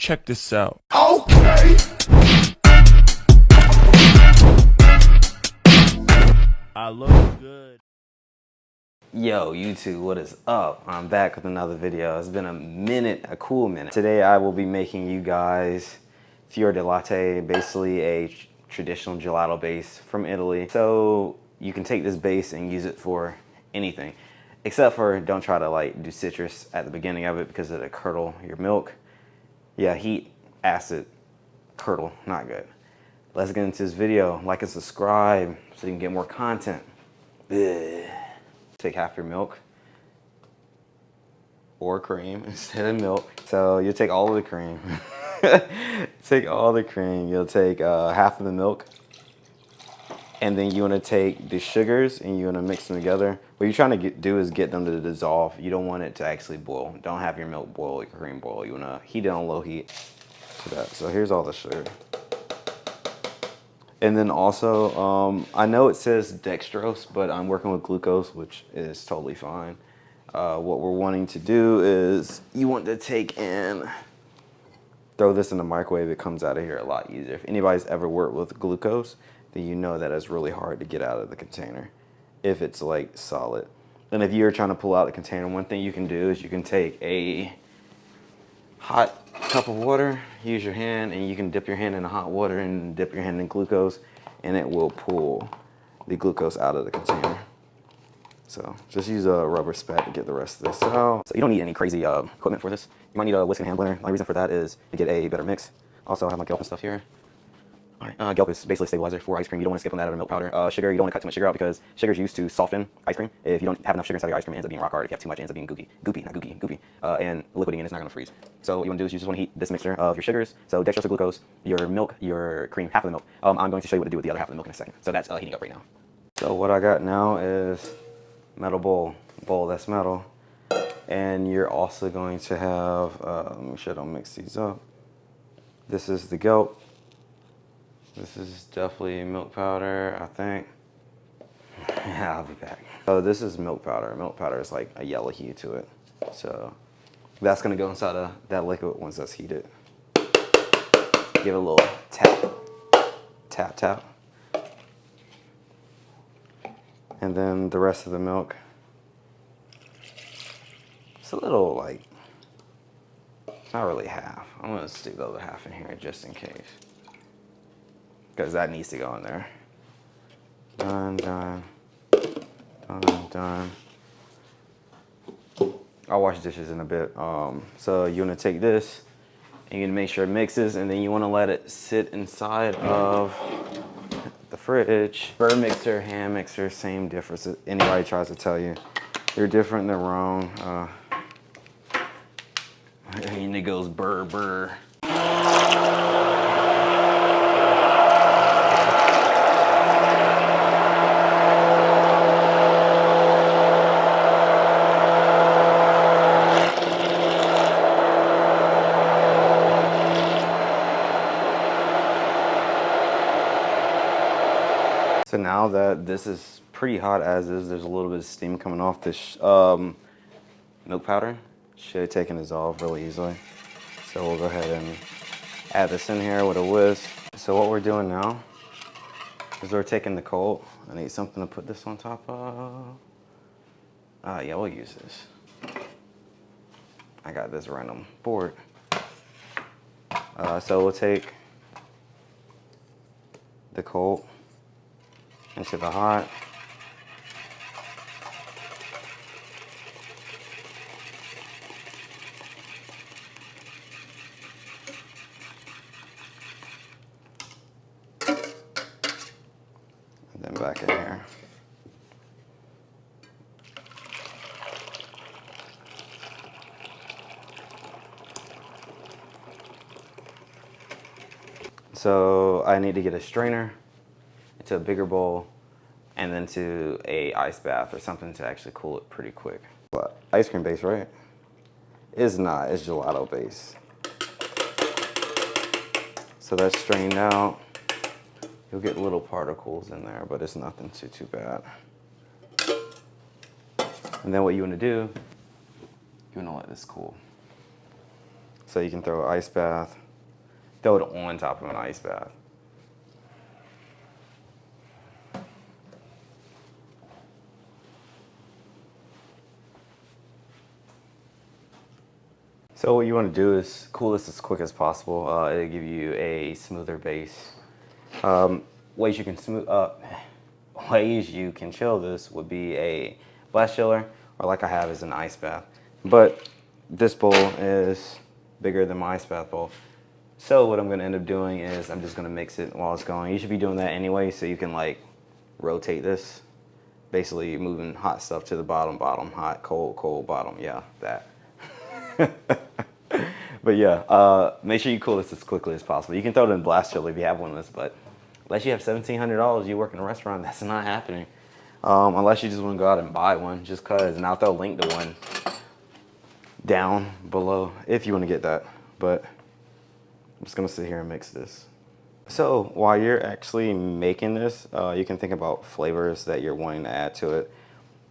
Check this out. Okay. I look good. Yo, YouTube, what is up? I'm back with another video. It's been a minute, a cool minute. Today I will be making you guys Fior di Latte, basically a traditional gelato base from Italy. So you can take this base and use it for anything, except for don't try to like do citrus at the beginning of it because it'll curdle your milk. Yeah, heat, acid, curdle, not good. Let's get into this video. Like and subscribe so you can get more content. Ugh. Take half your milk or cream instead of milk. So you'll take all of the cream. Take all the cream. You'll take half of the milk. And then you want to take the sugars and you want to mix them together. What you're trying to do is get them to dissolve. You don't want it to actually boil. Don't have your milk boil, your cream boil. You want to heat it on low heat to that. So here's all the sugar. And then also, I know it says dextrose, but I'm working with glucose, which is totally fine. What we're wanting to do is you want to take and throw this in the microwave. It comes out of here a lot easier. If anybody's ever worked with glucose, then you know that it's really hard to get out of the container if it's like solid. And if you're trying to pull out the container, one thing you can do is you can take a hot cup of water, use your hand, and you can dip your hand in the hot water and dip your hand in glucose, and it will pull the glucose out of the container. So just use a rubber spat to get the rest of this out. So you don't need any crazy equipment for this. You might need a whisk and hand blender. My reason for that is to get a better mix. Also, I have my Gelp and stuff here. All right, Gelp is basically a stabilizer for ice cream. You don't want to skip on that out of milk powder. Sugar, you don't want to cut too much sugar out because sugar is used to soften ice cream. If you don't have enough sugar inside your ice cream, it ends up being rock hard. If you have too much, it ends up being goopy, and liquidy, and it's not going to freeze. So what you want to do is you just want to heat this mixture of your sugars, so dextrose or glucose, your milk, your cream, half of the milk. I'm going to show you what to do with the other half of the milk in a second. So that's heating up right now. So what I got now is metal bowl that's metal, and you're also going to have, let me make sure I don't mix these up. This is the Gelp. This is definitely milk powder, I think. Yeah, I'll be back. So this is milk powder. Milk powder is like a yellow hue to it. So that's gonna go inside of that liquid once that's heated. Give it a little tap, tap, tap. And then the rest of the milk. It's a little like, not really half. I'm gonna stick the other half in here just in case, because that needs to go in there. Done, done, done, done. I'll wash dishes in a bit. So you want to take this and you make sure it mixes, and then you want to let it sit inside of the fridge. Burr mixer, hand mixer, same difference. Anybody tries to tell you you're different, they're wrong. And it goes burr, burr. So now that this is pretty hot as is, there's a little bit of steam coming off this milk powder. Should take and dissolve really easily. So we'll go ahead and add this in here with a whisk. So what we're doing now is we're taking the cold. I need something to put this on top of. Yeah, we'll use this. I got this random board. So we'll take the cold into the hot. And then back in here. So I need to get a strainer into a bigger bowl, and then to a ice bath or something to actually cool it pretty quick. But ice cream base, right? It's not, it's gelato base. So that's strained out. You'll get little particles in there, but it's nothing too bad. And then what you want to do, you want to let this cool. So you can throw an ice bath, throw it on top of an ice bath. So what you want to do is cool this as quick as possible. It'll give you a smoother base. Ways you can ways you can chill this would be a blast chiller, or like I have is an ice bath. But this bowl is bigger than my ice bath bowl. So what I'm going to end up doing is I'm just going to mix it while it's going. You should be doing that anyway, so you can like rotate this. Basically moving hot stuff to the bottom, hot, cold, cold, bottom. Yeah, that. But yeah, make sure you cool this as quickly as possible. You can throw it in blast chiller if you have one of this, but unless you have $1,700, you work in a restaurant, that's not happening. Unless you just want to go out and buy one, just cause. And I'll throw a link to one down below if you want to get that. But I'm just gonna sit here and mix this. So while you're actually making this, you can think about flavors that you're wanting to add to it.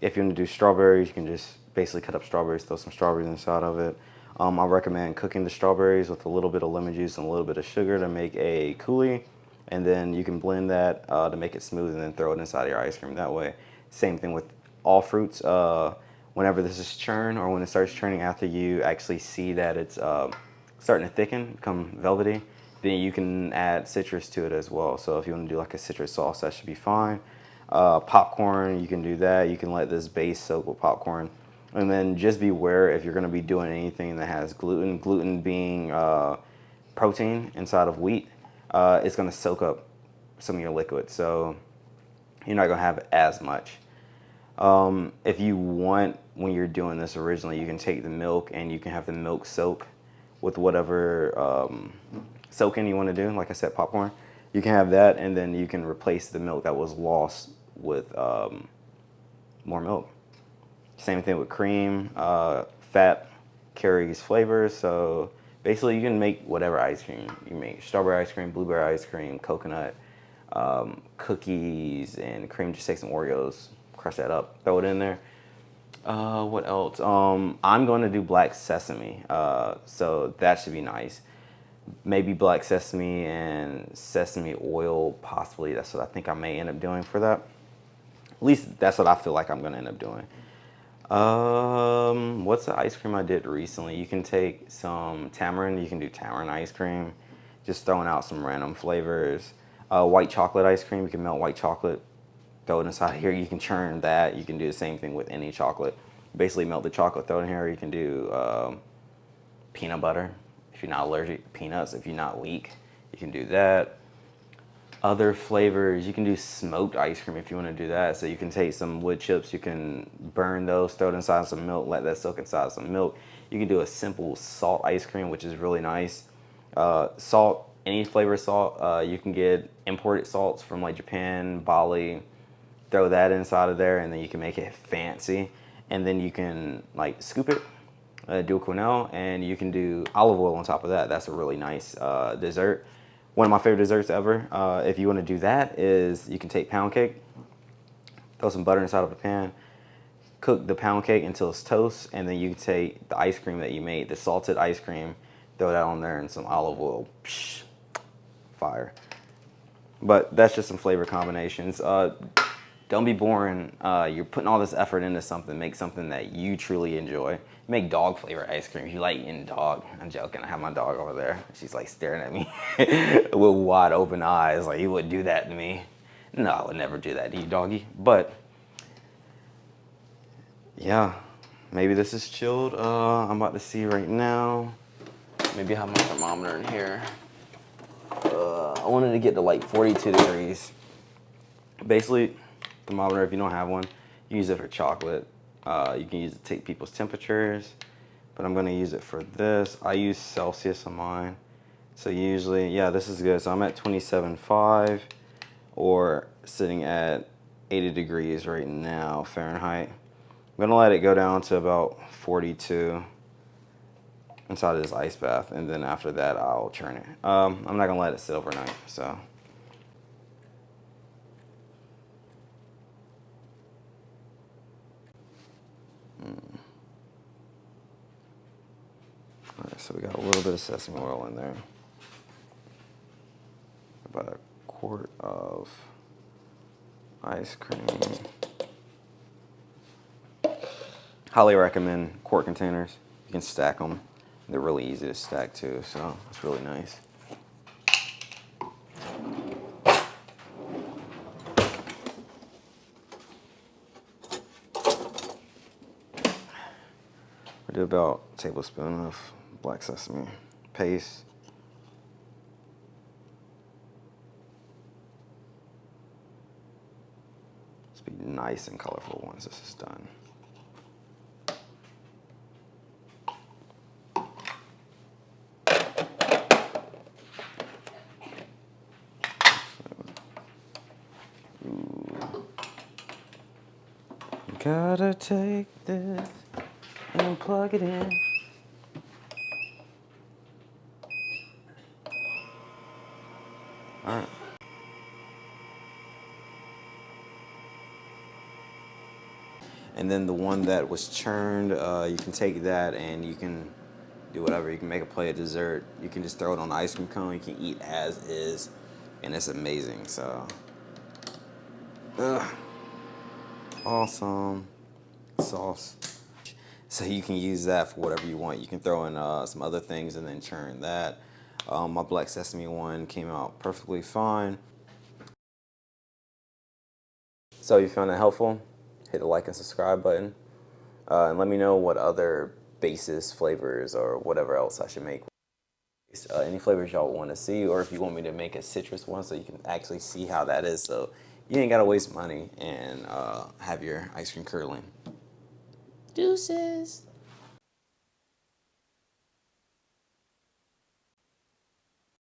If you want to do strawberries, you can just basically cut up strawberries, throw some strawberries inside of it. I recommend cooking the strawberries with a little bit of lemon juice and a little bit of sugar to make a coulis. And then you can blend that to make it smooth and then throw it inside of your ice cream that way. Same thing with all fruits. Whenever this is churned or when it starts churning after you actually see that it's starting to thicken, become velvety, then you can add citrus to it as well. So if you want to do like a citrus sauce, that should be fine. Popcorn, you can do that. You can let this base soak with popcorn. And then just beware if you're going to be doing anything that has gluten. Gluten being protein inside of wheat, it's going to soak up some of your liquid. So you're not going to have as much. If you want, when you're doing this originally, you can take the milk and you can have the milk soak with whatever soaking you want to do. Like I said, popcorn. You can have that, and then you can replace the milk that was lost with more milk. Same thing with cream. Fat carries flavors, so basically you can make whatever ice cream you make. Strawberry ice cream, blueberry ice cream, coconut, cookies, and cream. Just take some Oreos, crush that up, throw it in there. What else? I'm going to do black sesame, so that should be nice. Maybe black sesame and sesame oil, possibly. That's what I think I may end up doing for that. At least that's what I feel like I'm going to end up doing. What's the ice cream I did recently? You can take some tamarind. You can do tamarind ice cream. Just throwing out some random flavors. White chocolate ice cream. You can melt white chocolate, throw it inside here. You can churn that. You can do the same thing with any chocolate. Basically melt the chocolate, throw it in here. You can do peanut butter. If you're not allergic to peanuts, if you're not weak, you can do that. Other flavors, you can do smoked ice cream if you want to do that. So you can take some wood chips, you can burn those, throw it inside some milk, let that soak inside some milk. You can do a simple salt ice cream, which is really nice. Salt, any flavor salt, you can get imported salts from like Japan, Bali, throw that inside of there, and then you can make it fancy. And then you can like scoop it, do a quenelle, and you can do olive oil on top of that. That's a really nice dessert. One of my favorite desserts ever. If you want to do that, is you can take pound cake, throw some butter inside of a pan, cook the pound cake until it's toast, and then you can take the ice cream that you made, the salted ice cream, throw that on there and some olive oil. Psh, fire. But that's just some flavor combinations. Don't be boring. You're putting all this effort into something. Make something that you truly enjoy. Make dog flavor ice cream if you like eating dog. I'm joking. I have my dog over there. She's like staring at me with wide open eyes. Like, you would do that to me. No, I would never do that to you, doggy. But yeah, maybe this is chilled. I'm about to see right now. Maybe I have my thermometer in here. I wanted to get to like 42 degrees. Basically, thermometer, if you don't have one, you use it for chocolate. You can use it to take people's temperatures, but I'm going to use it for this. I use Celsius on mine. So usually, yeah, this is good. So I'm at 27.5 or sitting at 80 degrees right now, Fahrenheit. I'm going to let it go down to about 42 inside of this ice bath, and then after that, I'll churn it. I'm not going to let it sit overnight, so. Let's So we got a little bit of sesame oil in there. About a quart of ice cream. Highly recommend quart containers. You can stack them. They're really easy to stack too, so it's really nice. We do about a tablespoon of black sesame paste. Let's be nice and colorful once this is done. Gotta take this and plug it in. All right. And then the one that was churned, you can take that and you can do whatever. You can make a plate of dessert. You can just throw it on the ice cream cone. You can eat as is, and it's amazing. So, awesome sauce. So you can use that for whatever you want. You can throw in some other things and then churn that. My black sesame one came out perfectly fine. So if you found that helpful, hit the like and subscribe button. And let me know what other bases, flavors, or whatever else I should make. Any flavors y'all want to see, or if you want me to make a citrus one so you can actually see how that is, so you ain't got to waste money and have your ice cream curdling. Deuces.